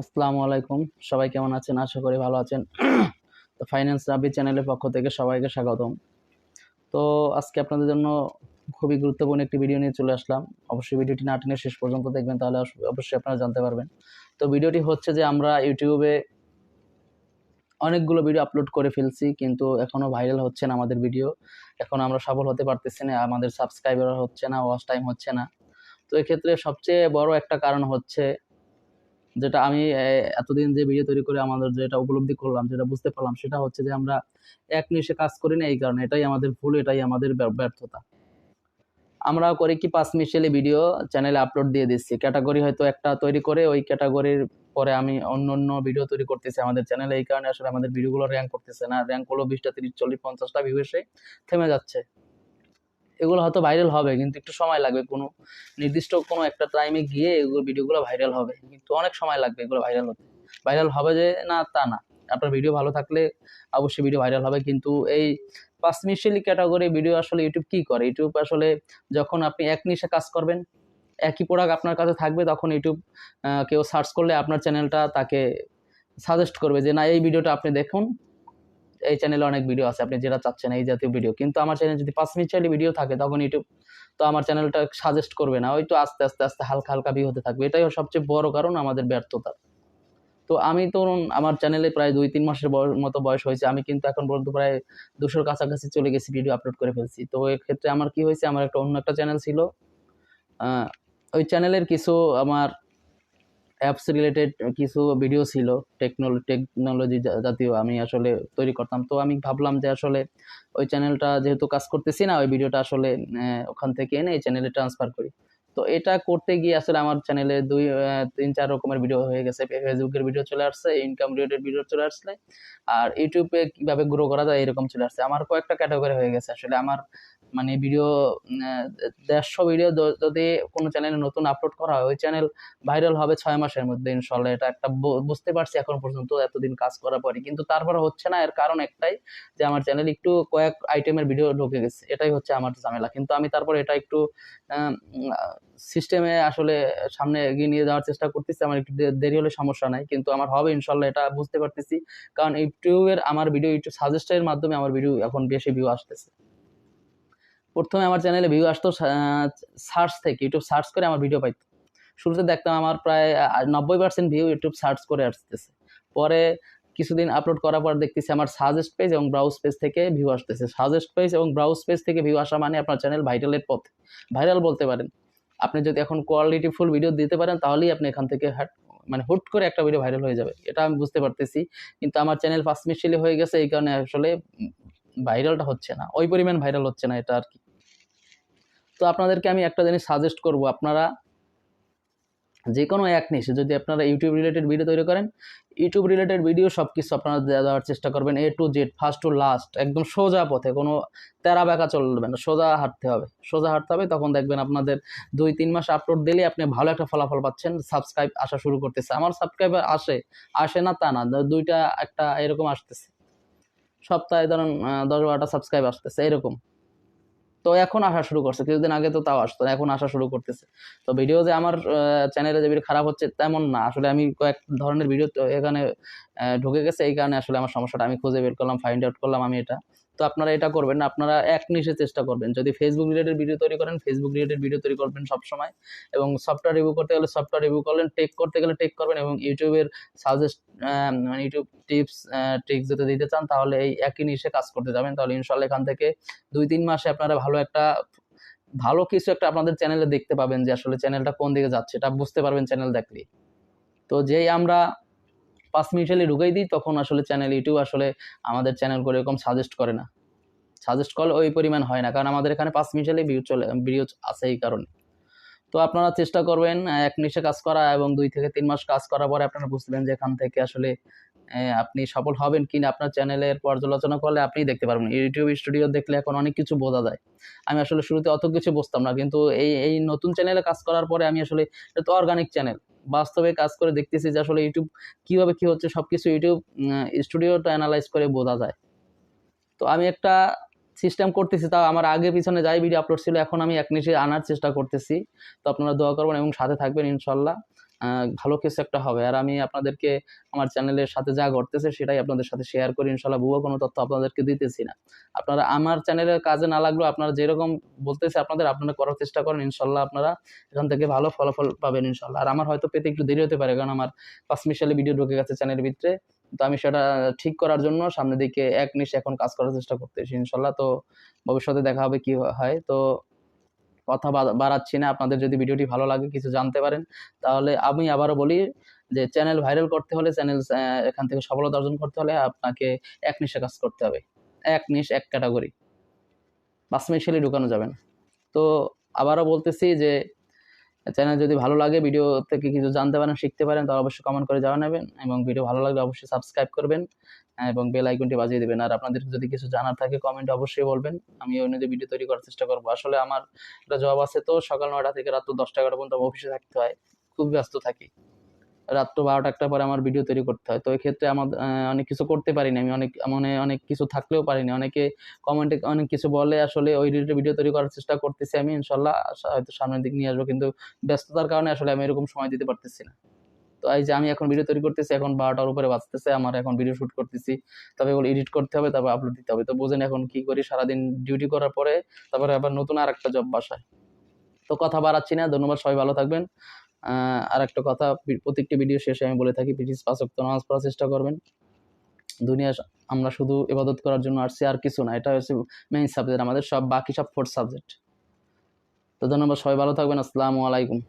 আসসালামু আলাইকুম। সবাই কেমন আছেন? আশা করি ভালো আছেন। তো ফাইন্যান্স রাবি চ্যানেলের পক্ষ থেকে সবাইকে স্বাগতম। তো আজকে আপনাদের জন্য খুবই গুরুত্বপূর্ণ একটি ভিডিও নিয়ে চলে আসলাম। অবশ্যই ভিডিওটি না টেনে শেষ পর্যন্ত দেখবেন, তাহলে অবশ্যই আপনারা জানতে পারবেন। তো ভিডিওটি হচ্ছে যে আমরা ইউটিউবে অনেকগুলো ভিডিও আপলোড করে ফেলছি, কিন্তু এখনো ভাইরাল হচ্ছে না আমাদের ভিডিও। এখন আমরা সফল হতে পারতেছি না, আমাদের সাবস্ক্রাইবার হচ্ছে না, ওয়াচ টাইম হচ্ছে না। তো এক্ষেত্রে সবচেয়ে বড় একটা কারণ হচ্ছে, যেটা আমি এতদিন যে ভিডিও তৈরি করে আমাদের যেটা উপলব্ধি করলাম, যেটা বুঝতে পারলাম, সেটা হচ্ছে যে আমরা একনিশে কাজ করি না। এই কারণে এটাই আমাদের ভুল, এটাই আমাদের ব্যর্থতা। আমরা করি কি, 5 মিনিটের ভিডিও চ্যানেলে আপলোড দিয়ে দিচ্ছি। ক্যাটাগরি হয়তো একটা তৈরি করে ওই ক্যাটাগরির পরে আমি অন্য ভিডিও তৈরি করতেছি আমাদের চ্যানেলে। এই কারণে আসলে আমাদের ভিডিওগুলো র্যাঙ্ক করতেছে না। র্যাঙ্ক হলো 20টা 30 40 50টা ভিউ এসে থেমে যাচ্ছে। এগুলো হয়তো ভাইরাল হবে, কিন্তু একটু সময় লাগবে। কোনো নির্দিষ্ট কোনো একটা টাইমে গিয়ে এগুলো ভিডিওগুলো ভাইরাল হবে, কিন্তু অনেক সময় লাগবে এগুলো ভাইরাল হতে। ভাইরাল হবে যে না তা না, আপনার ভিডিও ভালো থাকলে অবশ্যই ভিডিও ভাইরাল হবে। কিন্তু এই 5 মিনিট ক্যাটাগরি ভিডিও আসলে ইউটিউব কি করে, ইউটিউব আসলে যখন আপনি এক নিশে কাজ করবেন, একই প্রোডাক্ট আপনার কাছে থাকবে, তখন ইউটিউব কেউ সার্চ করলে আপনার চ্যানেলটা তাকে সাজেস্ট করবে যে না, এই ভিডিওটা আপনি দেখুন, এই চ্যানেলে অনেক ভিডিও আছে, আপনি যেটা চাচ্ছেন এই জাতীয় ভিডিও। কিন্তু আমার চ্যানেলে যদি 5 মিনিট ভিডিও থাকে, তখন ইউটিউব তো আমার চ্যানেলটা সাজেস্ট করবে না, ওই তো আস্তে আস্তে আস্তে হালকা হালকা ভিউ হতে থাকবে। এটাই সবচেয়ে বড় কারণ আমাদের ব্যর্থতা। তো আমি তো আমার চ্যানেলে প্রায় 2-3 মাসের মতো বয়স হয়েছে, আমি কিন্তু এখন পর্যন্ত প্রায় 200-র কাছাকাছি চলে গেছি, ভিডিও আপলোড করে ফেলছি। তো এক্ষেত্রে আমার কি হয়েছে, আমার অন্য একটা চ্যানেল ছিল, ওই চ্যানেলের কিছু আমার অ্যাপস রিলেটেড কিছু ভিডিও ছিল, টেকনোলজি জাতীয় আমি আসলে তৈরি করতাম। তো আমি ভাবলাম যে আসলে ওই চ্যানেলটা যেহেতু কাজ করতেছি না, ওই ভিডিওটা আসলে ওখান থেকে এনে এই চ্যানেলে ট্রান্সফার করি। তো এটা করতে গিয়ে আসলে আমার চ্যানেলে 3-4 রকমের ভিডিও হয়ে গেছে। ফেসবুকের ভিডিও চলে আসছে, ইনকাম রিলেটেড ভিডিও চলে আসছে, আর ইউটিউবে কিভাবে গ্রো করা যায় এরকম চলে আসছে। আমার কয়েকটা ক্যাটাগরি হয়ে গেছে আসলে। আমার মানে ভিডিও 150 ভিডিও যদি কোনো চ্যানেলে নতুন আপলোড করা হয়, ওই চ্যানেল ভাইরাল হবে 6 মাসের মধ্যে ইনশাল্লাহ। এটা একটা বুঝতে পারছি এখন পর্যন্ত, এতদিন কাজ করার পরে। কিন্তু তারপরে হচ্ছে না, এর কারণ একটাই, যে আমার চ্যানেল একটু কয়েক আইটেমের ভিডিও ঢুকে গেছে, এটাই হচ্ছে আমার ঝামেলা। কিন্তু আমি তারপর এটা একটু সিস্টেমে আসলে সামনে এগিয়ে নিয়ে যাওয়ার চেষ্টা করতেছি। আমার একটু দেরি হলে সমস্যা নাই, কিন্তু আমার হবে ইনশাল্লাহ, এটা বুঝতে পারতেছি। কারণ ইউটিউবের আমার ভিডিও ইউটিউব সাজেস্টের মাধ্যমে আমার ভিডিও এখন বেশি ভিউ আসতেছে। প্রথমে আমার চ্যানেলে ভিউ আসতো সার্চ থেকে, ইউটিউব সার্চ করে আমার ভিডিও পাইতো। শুরুতে দেখতাম আমার প্রায় 90% ভিউ ইউটিউব সার্চ করে আসতেছে। পরে কিছুদিন আপলোড করার পর দেখতেছি আমার সাজেস্ট পেজ এবং ব্রাউজ পেজ থেকে ভিউ আসতেছে। সাজেস্ট পেজ এবং ব্রাউজ পেজ থেকে ভিউ আসা মানে আপনার চ্যানেল ভাইরালের পথে, ভাইরাল বলতে পারেন। আপনি যদি এখন কোয়ালিটিফুল ভিডিও দিতে পারেন, তাহলেই আপনি এখান থেকে মানে হুট করে একটা ভিডিও ভাইরাল হয়ে যাবে, এটা আমি বুঝতে পারতেছি। কিন্তু আমার চ্যানেল 5 মিনিট হয়ে গেছে, এই কারণে আসলে ভাইরালটা হচ্ছে না, ওই পরিমাণ ভাইরাল হচ্ছে না, এটা আর কি। তো আপনাদেরকে আমি একটা জিনিস সাজেস্ট করব, আপনারা যে কোনো এক নিশে যদি আপনারা ইউটিউব রিলেটেড ভিডিও তৈরি করেন, ইউটিউব রিলেটেড ভিডিও সব কিছু আপনারা দেওয়ার চেষ্টা করবেন, A to Z, first to last, একদম সোজা পথে, কোনো তেরা বেঁকা চলবে না, সোজা হাঁটতে হবে, সোজা হাঁটতে হবে। তখন দেখবেন আপনাদের 2-3 মাস আপলোড দিলে আপনি ভালো একটা ফলাফল পাচ্ছেন, সাবস্ক্রাইব আসা শুরু করতেছে। আমার সাবস্ক্রাইবার আসে না তা না, 2টা একটা এরকম আসতেছে, সপ্তাহে ধরুন 10-12টা সাবস্ক্রাইব আসতেছে এরকম। তো এখন আসা শুরু করছে, কিছুদিন আগে তো তাও আসতো না, এখন আসা শুরু করতেছে। তো ভিডিও যে আমার চ্যানেলে যে ভিডিও খারাপ হচ্ছে তেমন না, আসলে আমি কয়েক ধরনের ভিডিও তো এখানে ঢুকে গেছে, এই কারণে আসলে আমার সমস্যাটা আমি খুঁজে বের করলাম, ফাইন্ড আউট করলাম আমি এটা। তো আপনারা এটা করবেন না, আপনারা এক নিশে চেষ্টা করবেন। যদি ফেসবুক রিলেটেড ভিডিও তৈরি করেন, ফেসবুক রিলেটেড ভিডিও তৈরি করবেন সবসময়, এবং সফটওয়্যার রিভিউ করতে গেলে সফটওয়্যার রিভিউ করলেন, টেক করতে গেলে টেক করবেন, এবং ইউটিউবের সাজেস্ট মানে ইউটিউব টিপস ট্রিক্স যদি দিতে চান, তাহলে এই একই নিশে কাজ করতে যাবেন, তাহলে ইনশাল্লাহ এখান থেকে 2-3 মাসে আপনারা ভালো কিছু একটা আপনাদের চ্যানেলে দেখতে পাবেন, যে আসলে চ্যানেলটা কোন দিকে যাচ্ছে, এটা বুঝতে পারবেন চ্যানেল দেখলেই। তো যেই আমরা 5 মিনিট ঢুকাই দিই, তখন আসলে চ্যানেল ইউটিউব আসলে আমাদের চ্যানেলগুলো এরকম সাজেস্ট করে না, সাজেস্ট করলে ওই পরিমাণ হয় না, কারণ আমাদের এখানে 5 মিনিট ভিডিও আছে এই কারণে। তো আপনারা চেষ্টা করবেন এক নিশে কাজ করা, এবং 2 থেকে 3 মাস কাজ করার পরে আপনারা বুঝবেন যে এখান থেকে আসলে আপনি সফল হবেন কিনা। আপনার চ্যানেলের পর্যালোচনা করলে আপনিই দেখতে পারবেন। ইউটিউব স্টুডিও দেখলে এখন অনেক কিছু বোঝা যায়। আমি আসলে শুরুতে অত কিছু বুঝতাম না, কিন্তু এই নতুন চ্যানেলে কাজ করার পরে আমি আসলে, এটা তো অর্গানিক চ্যানেল, বাস্তবে কাজ করে দেখতেছি যে আসলে ইউটিউব কিভাবে কি হচ্ছে, সবকিছু ইউটিউব স্টুডিওটা অ্যানালাইজ করে বোঝা যায়। তো আমি একটা সিস্টেম করতেছি, তাও আমার আগে পিছনে যাই ভিডিও আপলোড ছিল, এখন আমি এক নিশে আনার চেষ্টা করতেছি। তো আপনারা দোয়া করবেন এবং সাথে থাকবেন ইনশাল্লাহ। ভালো কিছু একটা হবে। আর আমি আপনাদেরকে আমার চ্যানেলের সাথে যা ঘটতেছে সেটাই আপনাদের সাথে শেয়ার করি ইনশাল্লাহ। ভুয়া কোনো তথ্য আপনাদেরকে দিতেছি না। আপনারা আমার চ্যানেলের কাজে না লাগলেও আপনারা যেরকম বলতেছে আপনারা করার চেষ্টা করেন, ইনশাল্লাহ আপনারা এখান থেকে ভালো ফলাফল পাবেন ইনশাল্লাহ। আর আমার হয়তো পেতে একটু দেরি হতে পারে, কারণ আমার 5 মিশালি ভিডিও ঢুকে গেছে চ্যানেলের ভিতরে। তো আমি সেটা ঠিক করার জন্য সামনের দিকে একনিশে এখন কাজ করার চেষ্টা করতেছি ইনশাল্লাহ। তো ভবিষ্যতে দেখা হবে কি হয়। তো কথা বাড়াচ্ছি না। আপনাদের যদি ভিডিওটি ভালো লাগে, কিছু জানতে পারেন, তাহলে আমি আবারও বলি যে চ্যানেল ভাইরাল করতে হলে, চ্যানেল এখান থেকে সফলতা অর্জন করতে হলে আপনাকে একনিশে কাজ করতে হবে। এক ক্যাটাগরি, 5 মিশালি ঢুকানো যাবে না। তো আবারও বলতেছি যে চ্যানেল যদি ভালো লাগে, ভিডিও থেকে কিছু জানতে পারেন, শিখতে পারেন, তাহলে অবশ্যই কমেন্ট করে জানাবেন, এবং ভিডিও ভালো লাগলে অবশ্যই সাবস্ক্রাইব করবেন এবং বেল আইকনটি বাজিয়ে দেবেন। আর আপনাদের যদি কিছু জানার থাকে কমেন্টে অবশ্যই বলবেন, আমি ওই অনুযায়ী ভিডিও তৈরি করার চেষ্টা করবো। আসলে আমার একটা জব আছে, তো সকাল 9টা থেকে রাত 10টা-11টা পর্যন্ত অফিসে থাকতে হয়, খুব ব্যস্ত থাকি। রাত্র 12টা-1টা পরে আমার ভিডিও তৈরি করতে হয়। তো এই ক্ষেত্রে আমার অনেক কিছু করতে পারি না আমি, অনেক কিছু থাকলেও পারি না। অনেকে কমেন্টে অনেক কিছু বলে, আসলে ওই রিলেটেড ভিডিও তৈরি করার চেষ্টা করতেছি আমি ইনশাল্লাহ, হয়তো সামনের দিকে নিয়ে আসবো, কিন্তু ব্যস্ততার কারণে আসলে আমি এরকম সময় দিতে পারতেছি না। তো এই যে আমি এখন ভিডিও তৈরি করতেছি, এখন 12টার উপরে বাজতেছে, আমার এখন ভিডিও শুট করতেছি, তবে এগুলো এডিট করতে হবে, তারপর আপলোড দিতে হবে। তো বোঝেন এখন কি করি, সারাদিন ডিউটি করার পরে তারপরে আবার নতুন আর একটা জব বাসায়। তো কথা বাড়াচ্ছি না, ধন্যবাদ, সবাই ভালো থাকবেন। আর একটা কথা, প্রত্যেকটি ভিডিও শেষে আমি বলে থাকি, প্লিজ 5 ওয়াক্ত নামাজ পড়ার চেষ্টা করবেন। দুনিয়া আমরা শুধু ইবাদত করার জন্য আসছি, আর কিছু না। এটা হচ্ছে মেইন সাবজেক্ট, আমাদের বাকি সব 4th সাবজেক্ট। তো ধন্যবাদ, সবাই ভালো থাকবেন। আসসালামু আলাইকুম।